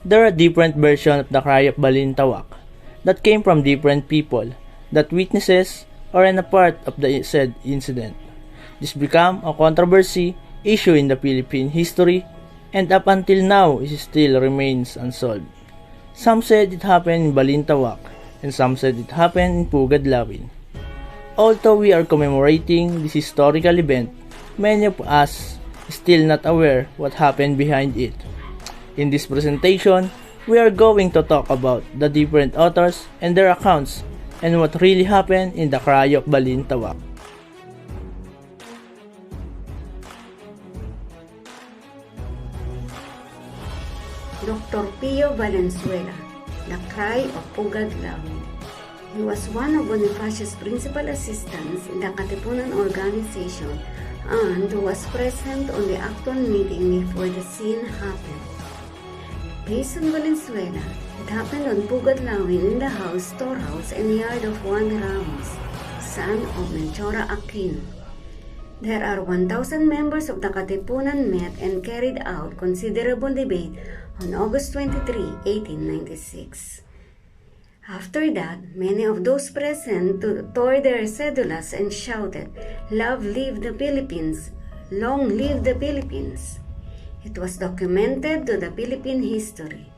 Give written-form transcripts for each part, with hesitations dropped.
There are different versions of the cry of Balintawak that came from different people, that witnesses, or in a part of the said incident. This became a controversy issue in the Philippine history, and up until now it still remains unsolved. Some said it happened in Balintawak, and some said it happened in Pugadlawin. Although we are commemorating this historical event, many of us still not aware what happened behind it. In this presentation, we are going to talk about the different authors and their accounts and what really happened in the cry of Balintawak. Dr. Pio Valenzuela, the cry of Pugadlawin. He was one of Bonifacio's principal assistants in the Katipunan organization and was present on the actual meeting before the scene happened. Based on Valenzuela, it happened on Pugadlawin in the house, storehouse, and yard of Juan Ramos, son of Menchora Aquino. There are 1,000 members of the Katipunan met and carried out considerable debate on August 23, 1896. After that, many of those present tore their cedulas and shouted, "Love live the Philippines! Long live the Philippines!" It was documented to the Philippine history.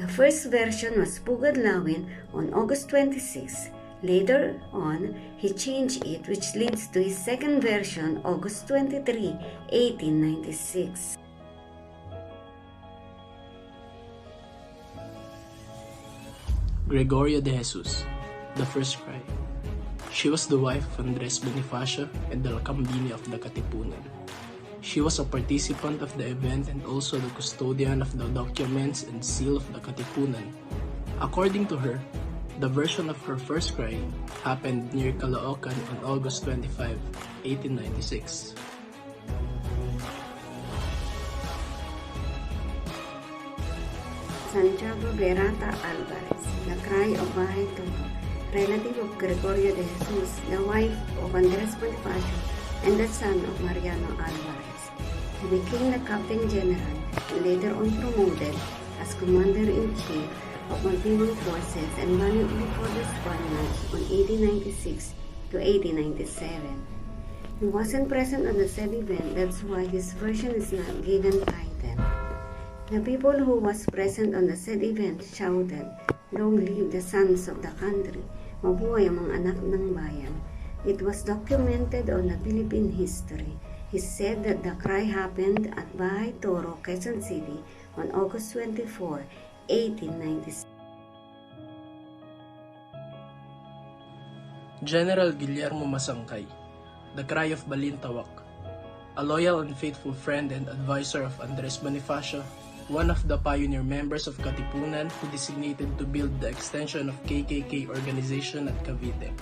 The first version was Pugadlawin on August 26. Later on, he changed it, which leads to his second version, August 23, 1896. Gregoria de Jesus, the first cry. She was the wife of Andres Bonifacio and the Lakambini of the Katipunan. She was a participant of the event and also the custodian of the documents and seal of the Katipunan. According to her, the version of her first cry happened near Caloocan on August 25, 1896. Santiago Berata Alvarez, the cry of Bahay Toro, relative of Gregorio de Jesus, the wife of Andres Bonifacio and the son of Mariano Alvarez. He became the Captain General and later on promoted as Commander-in-Chief of Maldivian forces and managed before the Spaniards on 1896 to 1897. He wasn't present on the said event, that's why his version is not given title. The people who was present on the said event shouted, "Long live the sons of the country! Mabuhay ang mga anak ng bayan!" It was documented on the Philippine history. He said that the cry happened at Bahay Toro, Quezon City on August 24, 1896. General Guillermo Masangkay, the cry of Balintawak. A loyal and faithful friend and advisor of Andres Bonifacio, one of the pioneer members of Katipunan who designated to build the extension of KKK organization at Cavite.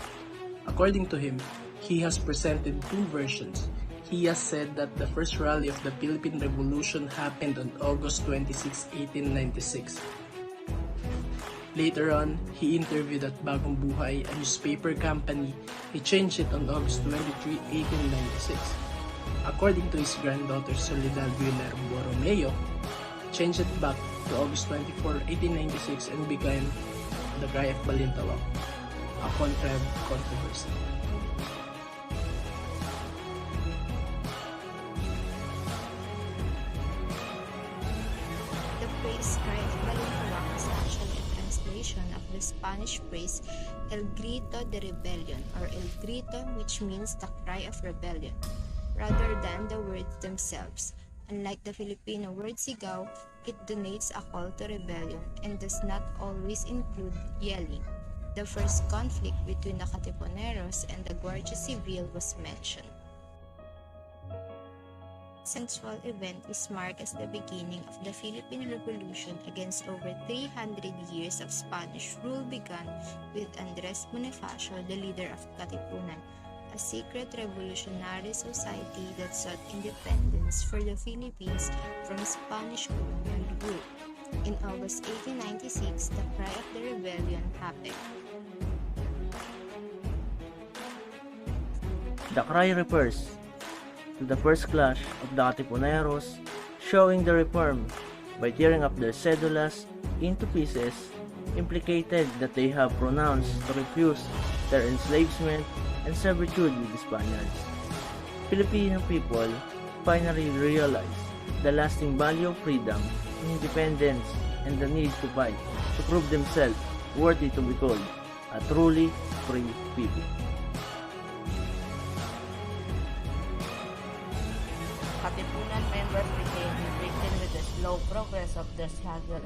According to him, he has presented two versions. He has said that the first rally of the Philippine Revolution happened on August 26, 1896. Later on, he interviewed at Bagong Buhay, a newspaper company. He changed it on August 23, 1896. According to his granddaughter Soledad Villar Borromeo, changed it back to August 24, 1896 and became the cry of Balintawak, a controversy. The phrase cry of Balintawak is actually a translation of the Spanish phrase El Grito de Rebellion or El Grito, which means the cry of rebellion, rather than the words themselves. Unlike the Filipino word sigaw, it denotes a call to rebellion and does not always include yelling. The first conflict between the Katipuneros and the Guardia Civil was mentioned. The Contextual event is marked as the beginning of the Philippine Revolution against over 300 years of Spanish rule began with Andres Bonifacio, the leader of Katipunan, a secret revolutionary society that sought independence for the Philippines from Spanish colonial rule. In August 1896, the cry of the rebellion happened. The cry refers to the first clash of the Katipuneros, showing the reform by tearing up their cedulas into pieces, implicated that they have pronounced to refuse their enslavement and servitude with the Spaniards. Filipino people finally realized the lasting value of freedom and independence and the need to fight to prove themselves worthy to be called a truly free people. Katipunan members became impatient with the slow progress of their struggle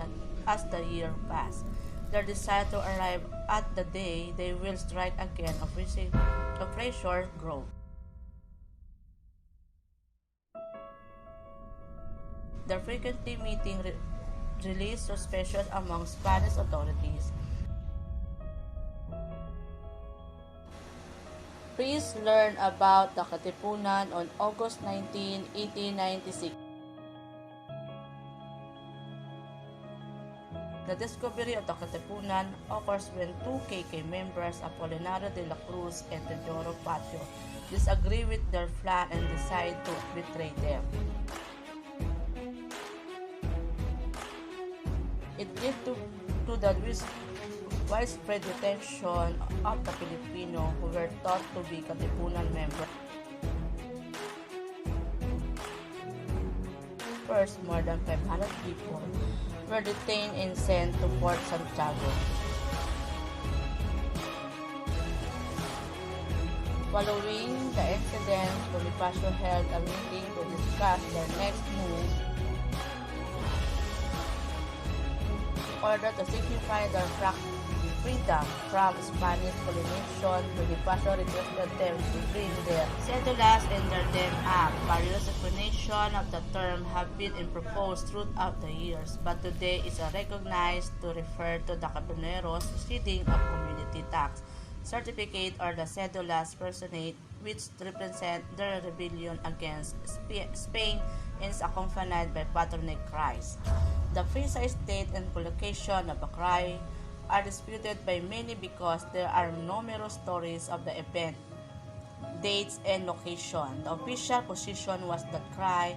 as the year passed. Their desire to arrive at the day they will strike again of pressure growth. The frequently meeting released suspicions among Spanish authorities. Please learn about the Katipunan on August 19, 1896. The discovery of the Katipunan occurs when two KK members, Apolinario de la Cruz and Teodoro Patio, disagree with their plan and decide to betray them. It led to the widespread detention of the Filipino who were thought to be Katipunan members. First, more than 500 people were detained and sent to Fort Santiago. Following the incident, Bonifacio held a meeting to discuss their next move in order to signify their freedom from Spanish colonization. Bonifacio requested them to bring their cédulas and their then act. Various explanations of the term have been proposed throughout the years, but today is recognized to refer to the caballeros receiving of community tax certificate or the cédulas personate, which represent their rebellion against Spain and is accompanied by patronage cries. The precise date and collocation of the cry are disputed by many because there are numerous stories of the event, dates, and location. The official position was that cry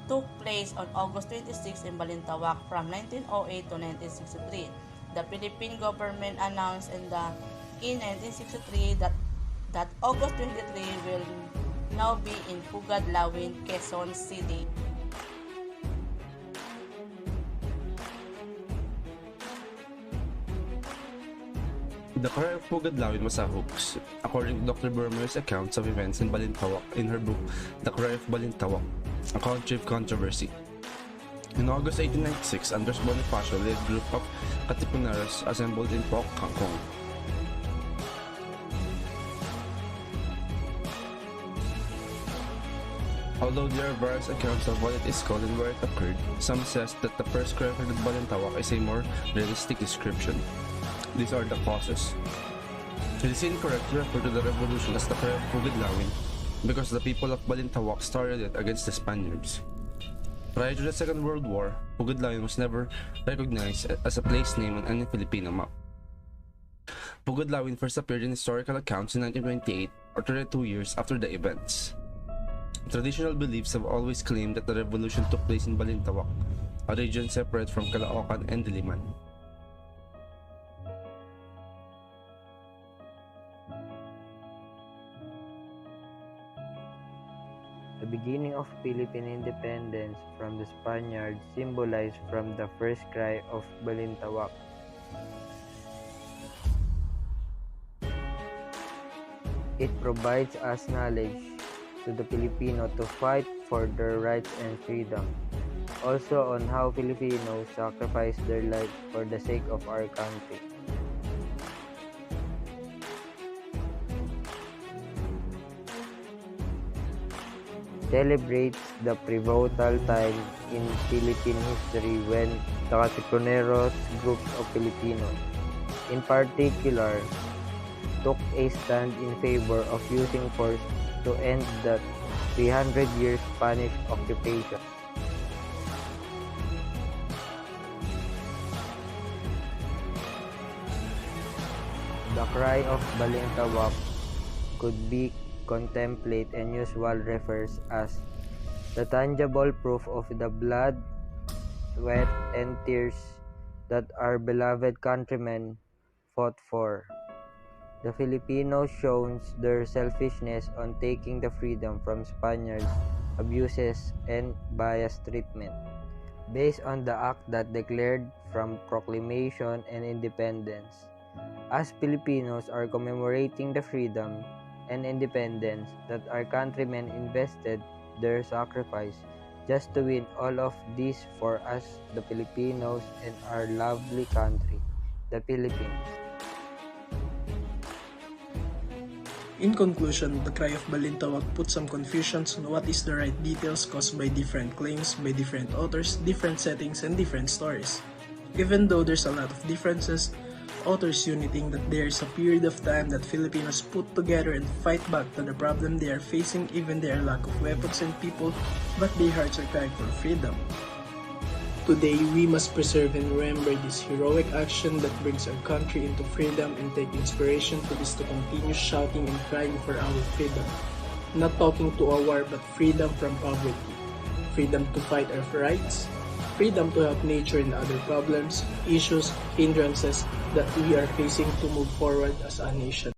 took place on August 26 in Balintawak from 1908 to 1963. The Philippine government announced in 1963 that August 23 will now be in Pugadlawin, Quezon City. The cry of Pugadlawin was a hoax, according to Dr. Burmer's accounts of events in Balintawak in her book, The Cry of Balintawak, A Country of Controversy. In August 1896, Andres Bonifacio led a group of Katipuneros assembled in Pok, Kangkong. Although there are various accounts of what it is called and where it occurred, some says that the first cry of Balintawak is a more realistic description. These are the causes. It is incorrect to refer to the revolution as the cry of Pugadlawin because the people of Balintawak started it against the Spaniards. Prior to the Second World War, Pugadlawin was never recognized as a place name on any Filipino map. Pugadlawin first appeared in historical accounts in 1928, or 32 years after the events. Traditional beliefs have always claimed that the revolution took place in Balintawak, a region separate from Caloocan and Diliman. The beginning of Philippine independence from the Spaniards symbolized from the first cry of Balintawak. It provides us knowledge to the Filipino to fight for their rights and freedom. Also on how Filipinos sacrifice their lives for the sake of our country. Celebrates the pivotal time in Philippine history when the Katipuneros groups of Filipinos, in particular, took a stand in favor of using force to end the 300-year Spanish occupation. The cry of Balintawak could be contemplate and usual refers as the tangible proof of the blood, sweat, and tears that our beloved countrymen fought for. The Filipinos shows their selfishness on taking the freedom from Spaniards' abuses and biased treatment, based on the act that declared from proclamation and independence. As Filipinos are commemorating the freedom and independence that our countrymen invested their sacrifice just to win all of this for us, the Filipinos, and our lovely country, the Philippines. In conclusion, the cry of Balintawak put some confusions on what is the right details caused by different claims by different authors, different settings, and different stories. Even though there's a lot of differences, authors uniting that there is a period of time that Filipinos put together and fight back to the problem they are facing, even their lack of weapons and people, but their hearts are crying for freedom. Today, we must preserve and remember this heroic action that brings our country into freedom and take inspiration to this to continue shouting and crying for our freedom. Not talking to a war, but freedom from poverty. Freedom to fight our rights. Freedom to help nature and other problems, issues, hindrances that we are facing to move forward as a nation.